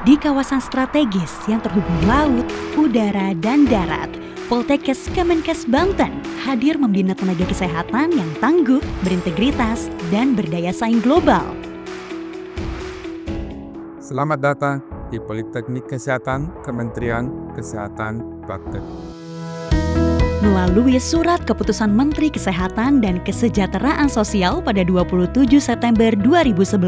Di kawasan strategis yang terhubung laut, udara, dan darat, Poltekkes Kemenkes Banten hadir membina tenaga kesehatan yang tangguh, berintegritas, dan berdaya saing global. Selamat datang di Politeknik Kesehatan Kementerian Kesehatan Banten. Melalui surat keputusan Menteri Kesehatan dan Kesejahteraan Sosial pada 27 September 2011,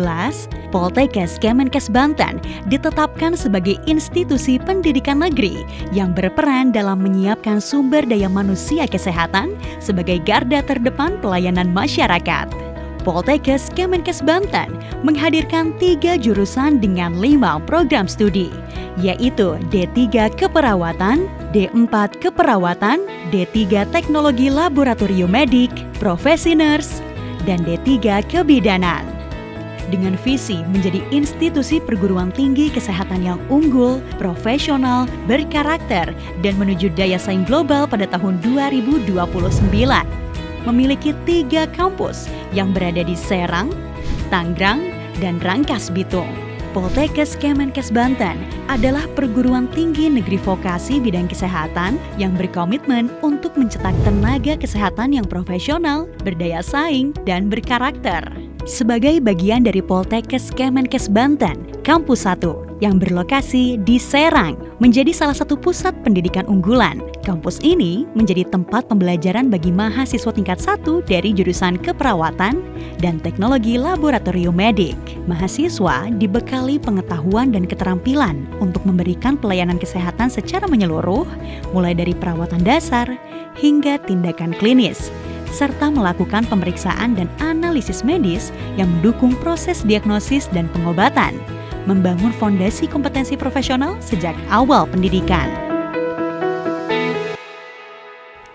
Poltekkes Kemenkes Banten ditetapkan sebagai institusi pendidikan negeri yang berperan dalam menyiapkan sumber daya manusia kesehatan sebagai garda terdepan pelayanan masyarakat. Poltekkes Kemenkes Banten menghadirkan 3 jurusan dengan 5 program studi, yaitu D3 Keperawatan, D4 Keperawatan, D3 Teknologi Laboratorium Medik, Profesi Nurse, dan D3 Kebidanan. Dengan visi menjadi institusi perguruan tinggi kesehatan yang unggul, profesional, berkarakter, dan menuju daya saing global pada tahun 2029. Memiliki 3 kampus yang berada di Serang, Tangerang, dan Rangkas Bitung. Poltekkes Kemenkes Banten adalah perguruan tinggi negeri vokasi bidang kesehatan yang berkomitmen untuk mencetak tenaga kesehatan yang profesional, berdaya saing, dan berkarakter. Sebagai bagian dari Poltekkes Kemenkes Banten, Kampus 1 yang berlokasi di Serang menjadi salah satu pusat pendidikan unggulan. Kampus ini menjadi tempat pembelajaran bagi mahasiswa tingkat 1 dari jurusan keperawatan dan teknologi laboratorium medik. Mahasiswa dibekali pengetahuan dan keterampilan untuk memberikan pelayanan kesehatan secara menyeluruh, mulai dari perawatan dasar hingga tindakan klinis, serta melakukan pemeriksaan dan analisis medis yang mendukung proses diagnosis dan pengobatan, membangun fondasi kompetensi profesional sejak awal pendidikan.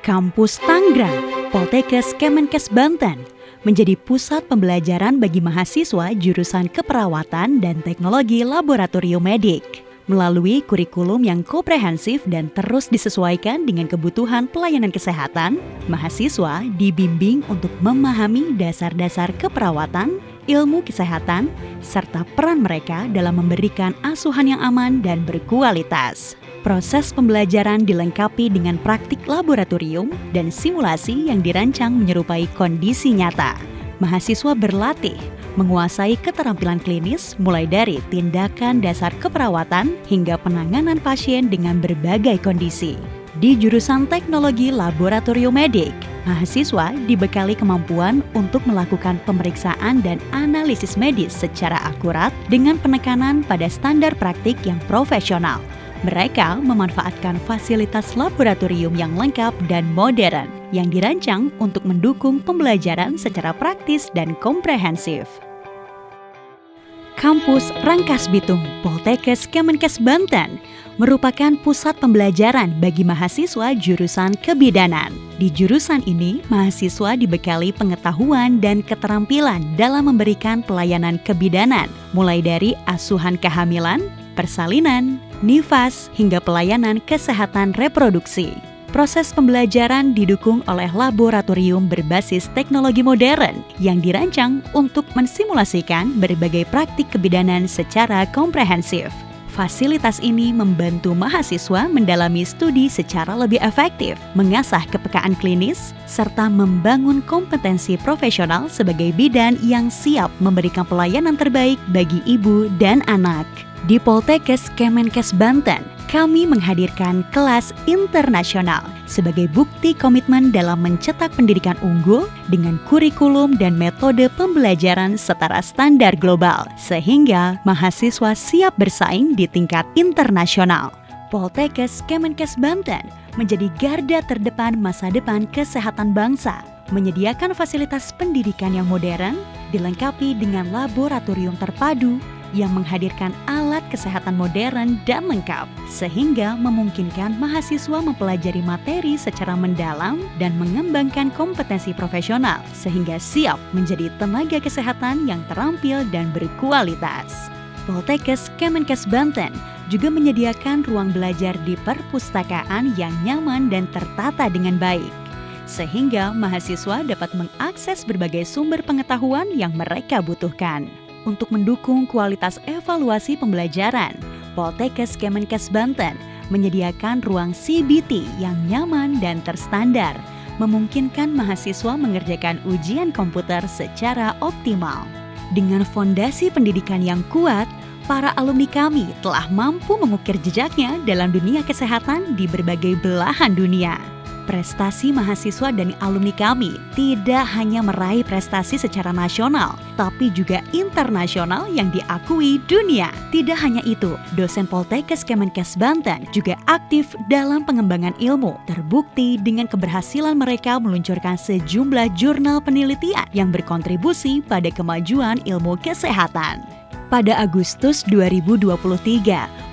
Kampus Tangerang, Poltekkes Kemenkes Banten menjadi pusat pembelajaran bagi mahasiswa jurusan keperawatan dan teknologi laboratorium medik. Melalui kurikulum yang komprehensif dan terus disesuaikan dengan kebutuhan pelayanan kesehatan, mahasiswa dibimbing untuk memahami dasar-dasar keperawatan, ilmu kesehatan, serta peran mereka dalam memberikan asuhan yang aman dan berkualitas. Proses pembelajaran dilengkapi dengan praktik laboratorium dan simulasi yang dirancang menyerupai kondisi nyata. Mahasiswa berlatih menguasai keterampilan klinis mulai dari tindakan dasar keperawatan hingga penanganan pasien dengan berbagai kondisi. Di jurusan teknologi laboratorium medik, mahasiswa dibekali kemampuan untuk melakukan pemeriksaan dan analisis medis secara akurat dengan penekanan pada standar praktik yang profesional. Mereka memanfaatkan fasilitas laboratorium yang lengkap dan modern yang dirancang untuk mendukung pembelajaran secara praktis dan komprehensif. Kampus Rangkas Bitung, Poltekkes Kemenkes Banten merupakan pusat pembelajaran bagi mahasiswa jurusan kebidanan. Di jurusan ini, mahasiswa dibekali pengetahuan dan keterampilan dalam memberikan pelayanan kebidanan, mulai dari asuhan kehamilan, persalinan, nifas, hingga pelayanan kesehatan reproduksi. Proses pembelajaran didukung oleh laboratorium berbasis teknologi modern yang dirancang untuk mensimulasikan berbagai praktik kebidanan secara komprehensif. Fasilitas ini membantu mahasiswa mendalami studi secara lebih efektif, mengasah kepekaan klinis, serta membangun kompetensi profesional sebagai bidan yang siap memberikan pelayanan terbaik bagi ibu dan anak. Di Poltekkes Kemenkes Banten, kami menghadirkan kelas internasional sebagai bukti komitmen dalam mencetak pendidikan unggul dengan kurikulum dan metode pembelajaran setara standar global, sehingga mahasiswa siap bersaing di tingkat internasional. Poltekkes Kemenkes Banten menjadi garda terdepan masa depan kesehatan bangsa, menyediakan fasilitas pendidikan yang modern, dilengkapi dengan laboratorium terpadu, yang menghadirkan alat kesehatan modern dan lengkap, sehingga memungkinkan mahasiswa mempelajari materi secara mendalam dan mengembangkan kompetensi profesional, sehingga siap menjadi tenaga kesehatan yang terampil dan berkualitas. Poltekkes Kemenkes Banten juga menyediakan ruang belajar di perpustakaan yang nyaman dan tertata dengan baik, sehingga mahasiswa dapat mengakses berbagai sumber pengetahuan yang mereka butuhkan. Untuk mendukung kualitas evaluasi pembelajaran, Poltekkes Kemenkes Banten menyediakan ruang CBT yang nyaman dan terstandar, memungkinkan mahasiswa mengerjakan ujian komputer secara optimal. Dengan fondasi pendidikan yang kuat, para alumni kami telah mampu mengukir jejaknya dalam dunia kesehatan di berbagai belahan dunia. Prestasi mahasiswa dan alumni kami tidak hanya meraih prestasi secara nasional, tapi juga internasional yang diakui dunia. Tidak hanya itu, dosen Poltekkes Kemenkes Banten juga aktif dalam pengembangan ilmu, terbukti dengan keberhasilan mereka meluncurkan sejumlah jurnal penelitian yang berkontribusi pada kemajuan ilmu kesehatan. Pada Agustus 2023,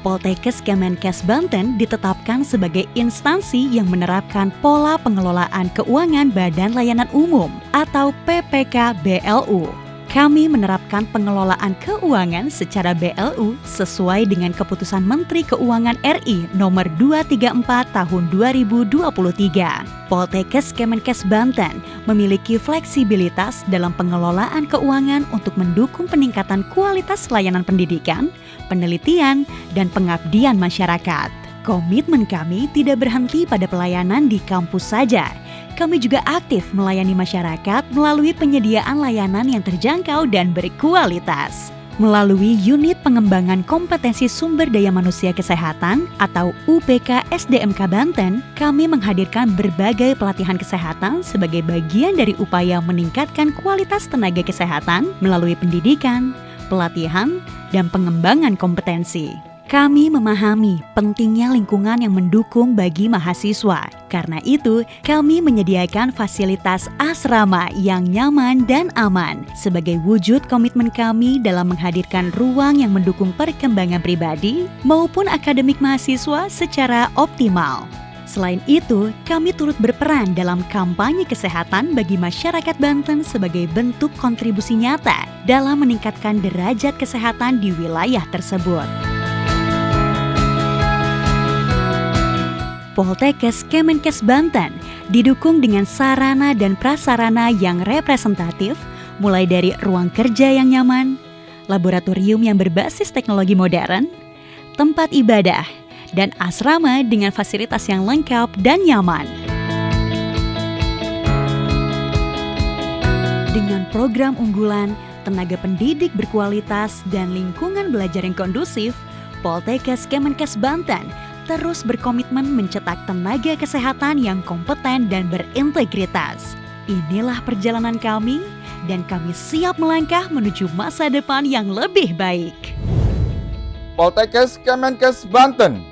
Poltekkes Kemenkes Banten ditetapkan sebagai instansi yang menerapkan pola pengelolaan keuangan Badan Layanan Umum atau PPK BLU. Kami menerapkan pengelolaan keuangan secara BLU sesuai dengan Keputusan Menteri Keuangan RI Nomor 234 Tahun 2023. Poltekkes Kemenkes Banten memiliki fleksibilitas dalam pengelolaan keuangan untuk mendukung peningkatan kualitas layanan pendidikan, penelitian, dan pengabdian masyarakat. Komitmen kami tidak berhenti pada pelayanan di kampus saja. Kami juga aktif melayani masyarakat melalui penyediaan layanan yang terjangkau dan berkualitas. Melalui Unit Pengembangan Kompetensi Sumber Daya Manusia Kesehatan atau UPK SDMK Banten, kami menghadirkan berbagai pelatihan kesehatan sebagai bagian dari upaya meningkatkan kualitas tenaga kesehatan melalui pendidikan, pelatihan, dan pengembangan kompetensi. Kami memahami pentingnya lingkungan yang mendukung bagi mahasiswa. Karena itu, kami menyediakan fasilitas asrama yang nyaman dan aman sebagai wujud komitmen kami dalam menghadirkan ruang yang mendukung perkembangan pribadi maupun akademik mahasiswa secara optimal. Selain itu, kami turut berperan dalam kampanye kesehatan bagi masyarakat Banten sebagai bentuk kontribusi nyata dalam meningkatkan derajat kesehatan di wilayah tersebut. Poltekkes Kemenkes Banten didukung dengan sarana dan prasarana yang representatif, mulai dari ruang kerja yang nyaman, laboratorium yang berbasis teknologi modern, tempat ibadah, dan asrama dengan fasilitas yang lengkap dan nyaman. Dengan program unggulan, tenaga pendidik berkualitas, dan lingkungan belajar yang kondusif, Poltekkes Kemenkes Banten terus berkomitmen mencetak tenaga kesehatan yang kompeten dan berintegritas. Inilah perjalanan kami, dan kami siap melangkah menuju masa depan yang lebih baik. Poltekkes Kemenkes Banten.